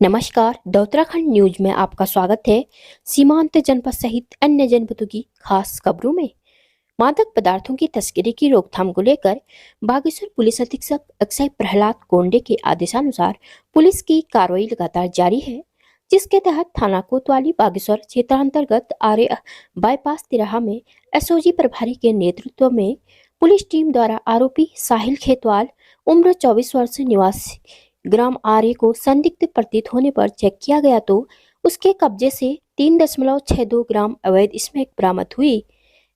नमस्कार, the Uttarakhand news में आपका स्वागत है। सीमांत जनपद सहित अन्य जनपदों की खास खबरों में मादक पदार्थों की तस्करी की रोकथाम को लेकर बागेश्वर पुलिस अधीक्षक अक्षय प्रहलाद कोंडे के आदेशानुसार पुलिस की कार्रवाई लगातार जारी है, जिसके तहत थाना कोतवाली बागेश्वर क्षेत्रांतर्गत आर्य बाईपास तिराहा में एसओजी प्रभारी के नेतृत्व में पुलिस टीम द्वारा आरोपी साहिल खेतवाल उम्र 24 वर्ष निवासी ग्राम आर्य को संदिग्ध प्रतीत होने पर चेक किया गया तो उसके कब्जे से 3.62 ग्राम अवैध स्मैक बरामद हुई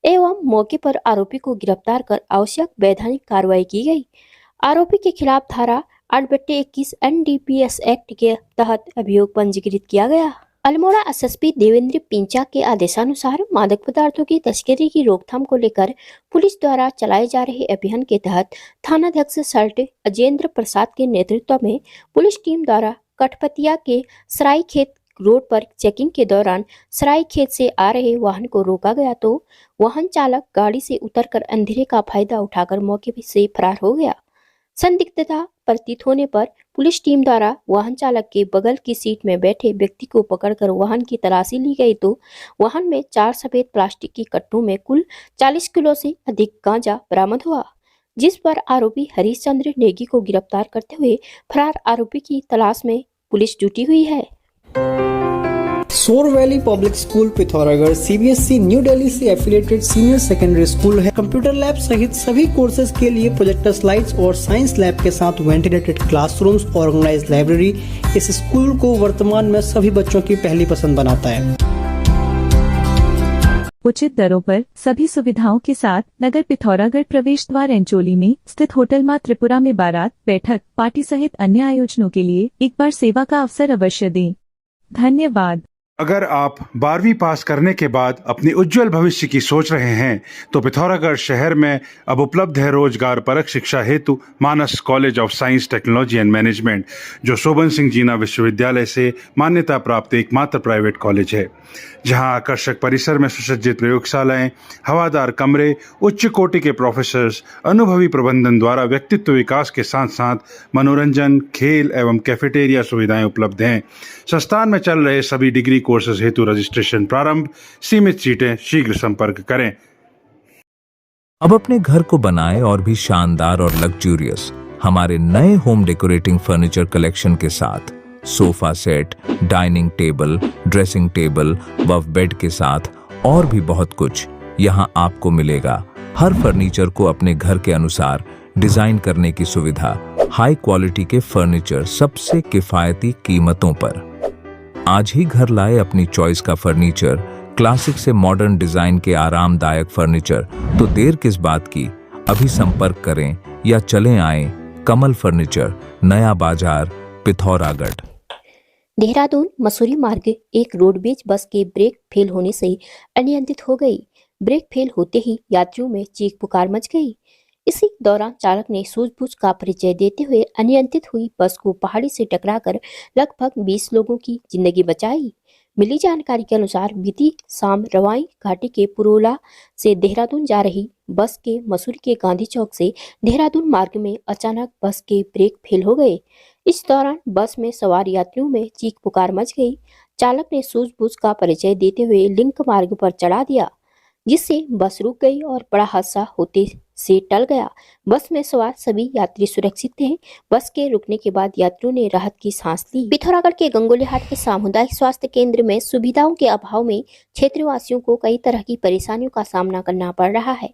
एवं मौके पर आरोपी को गिरफ्तार कर आवश्यक वैधानिक कार्रवाई की गई। आरोपी के खिलाफ धारा 8/21 एनडीपीएस एक्ट के तहत अभियोग पंजीकृत किया गया। अल्मोड़ा एसएसपी देवेंद्र पिंचा के आदेशानुसार मादक पदार्थों की तस्करी की रोकथाम को लेकर पुलिस द्वारा चलाए जा रहे अभियान के तहत थानाध्यक्ष सर्ट अजेंद्र प्रसाद के नेतृत्व में पुलिस टीम द्वारा कठपतिया के सराय खेत रोड पर चेकिंग के दौरान सराय खेत से आ रहे वाहन को रोका गया तो वाहन चालक गाड़ी से उतरकर अंधेरे का फायदा उठाकर मौके से फरार हो गया। संदिग्धता प्रतीत होने पर पुलिस टीम द्वारा वाहन चालक के बगल की सीट में बैठे व्यक्ति को पकड़कर वाहन की तलाशी ली गई तो वाहन में 4 सफेद प्लास्टिक की कट्टों में कुल 40 किलो से अधिक गांजा बरामद हुआ, जिस पर आरोपी हरिश्चंद्र नेगी को गिरफ्तार करते हुए फरार आरोपी की तलाश में पुलिस जुटी हुई है। सोर valley public school Pithoragarh CBSE new Delhi से एफिलिएटेड सीनियर सेकेंडरी स्कूल है। कंप्यूटर लैब सहित सभी कोर्सेज के लिए प्रोजेक्टर स्लाइड्स और साइंस लैब के साथ वेंटिलेटेड क्लासरूम्स, ऑर्गेनाइज्ड लाइब्रेरी इस स्कूल को वर्तमान में सभी बच्चों की पहली पसंद बनाता है। उचित दरों पर सभी सुविधाओं के साथ नगर पिथौरागढ़ प्रवेश द्वार एंचोली में स्थित होटल मां त्रिपुरा में बारात, बैठक, पार्टी सहित अन्य आयोजनों के लिए एक बार सेवा का अवसर अवश्य दें। धन्यवाद। अगर आप 12वीं पास करने के बाद अपने उज्जवल भविष्य की सोच रहे हैं तो पिथौरागढ़ शहर में अब उपलब्ध है रोजगार परक शिक्षा हेतु Manas college of science, technology and management, जो शोभन सिंह जीना विश्वविद्यालय से मान्यता प्राप्त एकमात्र प्राइवेट कॉलेज है, जहां आकर्षक परिसर में सुसज्जित प्रयोगशालाएं, हवादार कमरे, उच्च कोटि के प्रोफेसर्स, अनुभवी प्रबंधन द्वारा व्यक्तित्व विकास के साथ साथ मनोरंजन, खेल एवं कैफेटेरिया सुविधाएं उपलब्ध हैं। संस्थान में चल रहे सभी डिग्री कोर्सेज हेतु रजिस्ट्रेशन प्रारंभ। सीमित सीटें, शीघ्र संपर्क करें। अब अपने घर को बनाएं और भी शानदार और लग्जूरियस हमारे नए होम डेकोरेटिंग फर्नीचर कलेक्शन के साथ। Sofa set, dining table, dressing table व बेड के साथ और भी बहुत कुछ यहाँ आपको मिलेगा। हर फर्नीचर को अपने घर के अनुसार डिजाइन करने की सुविधा, हाई क्वालिटी के फर्नीचर सबसे किफायती कीमतों पर। आज ही घर लाए अपनी चॉइस का फर्नीचर, क्लासिक से मॉडर्न डिजाइन के आरामदायक फर्नीचर। तो देर किस बात की, अभी संपर्क करें या चलें आए कमल फर्नीचर, नया बाजार, पिथौरागढ़। देहरादून मसूरी मार्ग एक रोडवेज बस के ब्रेक फेल होने से अनियंत्रित हो गई। ब्रेक फेल होते ही यात्रियों में चीख पुकार मच गई। इसी दौरान चालक ने सूझबूझ का परिचय देते हुए अनियंत्रित हुई बस को पहाड़ी से टकराकर लगभग 20 लोगों की जिंदगी बचाई। मिली जानकारी के अनुसार बीती शाम रवाई घाटी के पुरोला से देहरादून जा रही बस के मसूरी के गांधी चौक से देहरादून मार्ग में अचानक बस के ब्रेक फेल हो गए। इस दौरान बस में सवार यात्रियों में चीख पुकार मच गई। चालक ने सूझबूझ का परिचय देते हुए लिंक मार्ग पर चढ़ा दिया, जिससे बस रुक गई और बड़ा हादसा होते से टल गया। बस में सवार सभी यात्री सुरक्षित थे। बस के रुकने के बाद यात्रियों ने राहत की सांस ली। पिथौरागढ़ के गंगोलीहाट के सामुदायिक स्वास्थ्य केंद्र में सुविधाओं के अभाव में क्षेत्रवासियों को कई तरह की परेशानियों का सामना करना पड़ रहा है।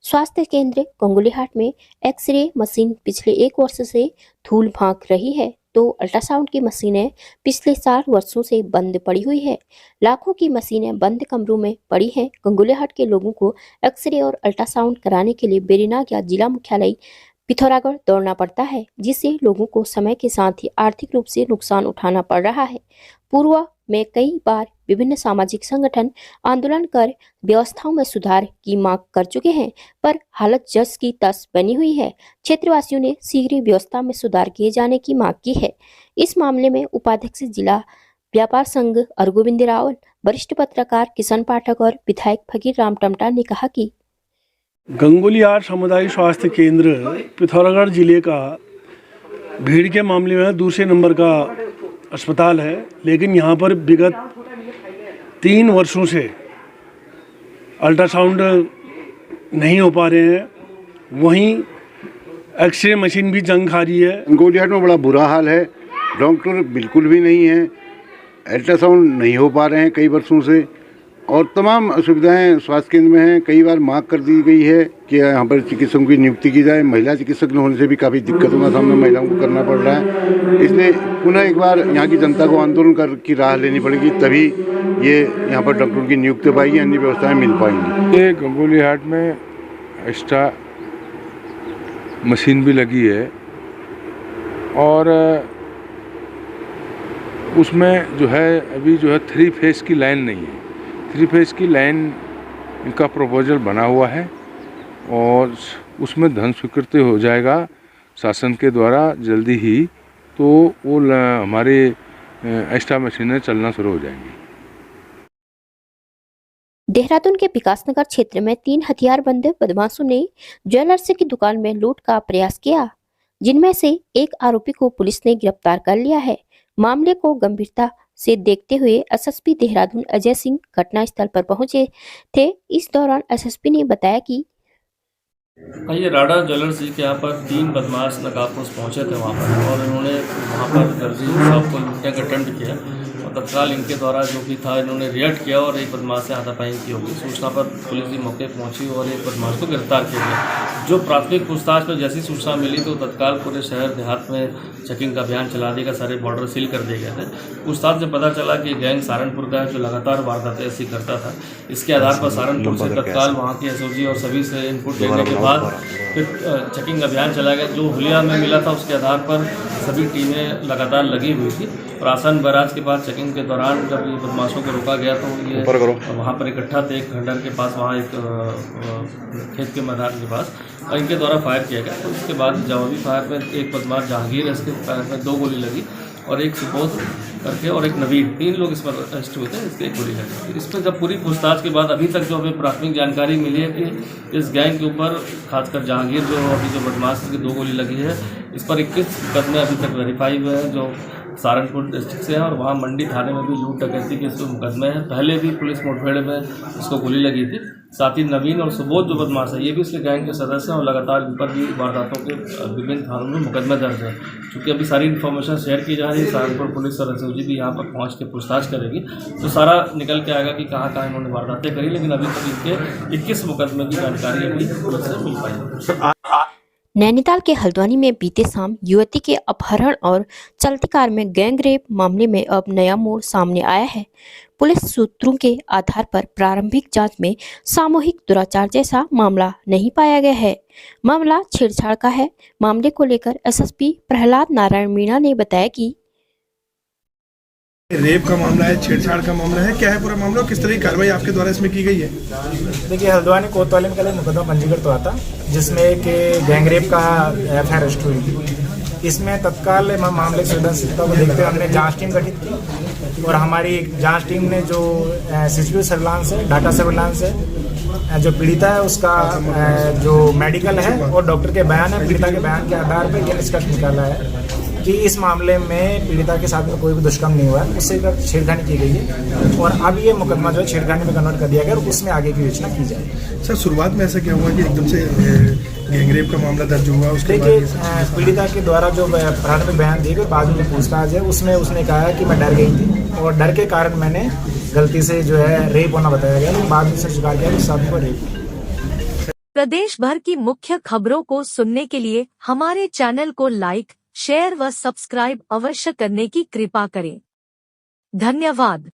स्वास्थ्य केंद्र गंगोलीहाट में एक्सरे मशीन पिछले 1 वर्ष से धूल भांक रही है, तो अल्ट्रासाउंड की मशीनें पिछले 4 वर्षों से बंद पड़ी हुई है। लाखों की मशीनें बंद कमरों में पड़ी हैं। गंगोलीहाट के लोगों को एक्सरे और अल्ट्रासाउंड कराने के लिए बेरीनाग या जिला मुख्यालय पिथौरागढ़ दौड़ना पड़ता है, जिससे लोगों को समय के साथ ही आर्थिक रूप से नुकसान उठाना पड़ रहा है। पूर्व में कई बार विभिन्न सामाजिक संगठन आंदोलन कर व्यवस्थाओं में सुधार की मांग कर चुके हैं, पर हालत जस की तस बनी हुई है। क्षेत्रवासियों ने शीघ्र व्यवस्था में सुधार किए जाने की मांग की है। इस मामले में उपाध्यक्ष जिला व्यापार संघ अरगोविंद रावल, वरिष्ठ पत्रकार किशन पाठक और विधायक फकीर राम टमटा ने कहा कि गंगोलीहाट सामुदायिक स्वास्थ्य केंद्र पिथौरागढ़ जिले का भीड़ के मामले में दूसरे नंबर का अस्पताल है, लेकिन यहाँ पर विगत 3 वर्षों से अल्ट्रासाउंड नहीं हो पा रहे हैं। वहीं एक्सरे मशीन भी जंग खा रही है। गंगोलियाहाट में बड़ा बुरा हाल है, डॉक्टर बिल्कुल भी नहीं है, अल्ट्रासाउंड नहीं हो पा रहे हैं कई वर्षों से, और तमाम असुविधाएं स्वास्थ्य केंद्र में हैं। कई बार मांग कर दी गई है कि यहाँ पर चिकित्सकों की नियुक्ति की जाए। महिला चिकित्सक न होने से भी काफ़ी दिक्कतों का सामना महिलाओं को करना पड़ रहा है। इसलिए पुनः एक बार यहाँ की जनता को आंदोलन की राह लेनी पड़ेगी, तभी ये यहाँ पर डॉक्टरों की नियुक्ति पाएगी, अन्य व्यवस्थाएँ मिल पाएंगी। ये गंगोलियाहाट में एक्स्ट्रा मशीन भी लगी है और उसमें जो है अभी जो है 3 फेज की लाइन नहीं है। 3 फेज की लाइन इनका प्रपोजल बना हुआ है और उसमें धन स्वीकृति हो जाएगा शासन के द्वारा जल्दी ही, तो वो हमारे एक्स्ट्रा मशीनें चलना शुरू हो जाएंगी। देहरादून के विकासनगर क्षेत्र में 3 हथियारबंद बदमाशों ने ज्वेलर्स की दुकान में लूट का प्रयास किया, जिनमें से एक आरोपी को पुलिस ने गिरफ्तार कर लिया है। मामले को गंभीरता से देखते हुए एसएसपी देहरादून अजय सिंह घटनास्थल पर पहुंचे थे। इस दौरान एसएसपी ने बताया कि ये राडा ज्वेलर्स के यहाँ पर 3 बदमाश नकाबपोश पहुँचे थे वहाँ पर, और इन्होंने वहाँ पर दर्जी शॉप को लूटने का अटेम्प्ट किया और तत्काल इनके द्वारा जो भी था इन्होंने रिएक्ट किया और एक बदमाश से हाथापाई की होगी। सूचना पर पुलिस भी मौके पहुँची और एक बदमाश को गिरफ्तार किया गया। जो प्राथमिक पूछताछ में जैसी सूचना मिली तो तत्काल पूरे शहर देहात में चेकिंग का अभियान चला दिया, सारे बॉर्डर सील कर दिए गए थे। पूछताछ से पता चला कि गैंग सहारनपुर का है जो लगातार वारदातें ऐसी करता था। इसके आधार पर सहारनपुर से तत्काल वहाँ के एसओजी और सभी से इनपुट लेने के बाद फिर चेकिंग अभियान चला गया। जो हुलिया में मिला था उसके आधार पर सभी टीमें लगातार लगी हुई थी। प्रासन बैराज के बाद चेकिंग के दौरान जब ये बदमाशों को रोका गया तो ये वहाँ पर इकट्ठा थे एक खंडर के पास, वहाँ एक खेत के मैदान के पास, और इनके द्वारा फायर किया गया। तो उसके बाद जवाबी फायर में एक बदमाश जहांगीर है, इसके पैर में 2 गोली लगी और एक सुबोध करके और एक नवीन, 3 लोग इस पर अरेस्ट हुए थे, इसके 1 गोली लगी। इस पर जब पूरी पूछताछ के बाद अभी तक जो हमें प्राथमिक जानकारी मिली है कि इस गैंग के ऊपर खासकर जहांगीर जो अभी जो बदमाश की 2 गोली लगी है, इस पर 21 मुकदमे अभी तक वेरीफाई हुए हैं जो सहारनपुर डिस्ट्रिक्ट से है, और वहाँ मंडी थाने में भी लूट डकैती के इसमें मुकदमे हैं। पहले भी पुलिस मुठभेड़ में इसको गोली लगी थी। साथ ही नवीन और सुबोध जो बदमाश है ये भी इसके गैंग के सदस्य हैं और लगातार इन पर भी वारदातों के विभिन्न थानों में मुकदमे दर्ज है। चूँकि अभी सारी इन्फॉर्मेशन शेयर की जा रही है, सहारनपुर पुलिस और एसओजी भी यहाँ पर पहुँच के पूछताछ करेगी तो सारा निकल के आएगा कि कहाँ कहाँ इन्होंने वारदातें करी, लेकिन अभी तक इनके 21 मुकदमे की जानकारी अभी पुलिस से मिल पाई। नैनीताल के हल्द्वानी में बीते शाम युवती के अपहरण और चलती कार में गैंग रेप मामले में अब नया मोड़ सामने आया है। पुलिस सूत्रों के आधार पर प्रारंभिक जांच में सामूहिक दुराचार जैसा मामला नहीं पाया गया है। मामला छेड़छाड़ का है। मामले को लेकर एसएसपी प्रहलाद नारायण मीणा ने बताया कि रेप का मामला है, छेड़छाड़ का मामला है, क्या है पूरा मामला, किस तरह की कार्रवाई आपके द्वारा इसमें की गई है? देखिए, हल्द्वानी कोतवाली में कल मुकदमा पंजीकृत हुआ था जिसमें एक गैंग रेप का एफआईआर रजिस्टर हुई थी। इसमें तत्काल मामले की संवेदनशीलता को देखते हुए हमने जांच टीम गठित की और हमारी जांच टीम ने जो सीसीटीवी सर्विलांस है, डाटा सर्विलांस है, जो पीड़िता है उसका जो मेडिकल है और डॉक्टर के बयान है, पीड़िता के बयान के आधार पर यह निष्कर्ष निकाला है कि इस मामले में पीड़िता के साथ में कोई भी दुष्कर्म नहीं हुआ है, उससे छेड़खानी की गई है और अब ये मुकदमा जो है छेड़खानी में कन्वर्ट कर दिया गया और उसमें आगे की योजना की जाए। सर, शुरुआत में ऐसा क्या हुआ कि एकदम से गैंगरेप का मामला दर्ज हुआ? उसके देखिए, पीड़िता के द्वारा जो प्राथमिक बयान दिए गए, बाद में जो पूछताछ है उसमें उसने कहा है कि मैं डर गई थी और डर के कारण मैंने गलती से जो है रेप होना बताया गया, लेकिन बाद में से स्वीकार किया कि साथी को रेप। प्रदेश भर की मुख्य खबरों को सुनने के लिए हमारे चैनल को लाइक, शेयर व सब्सक्राइब अवश्य करने की कृपा करें। धन्यवाद।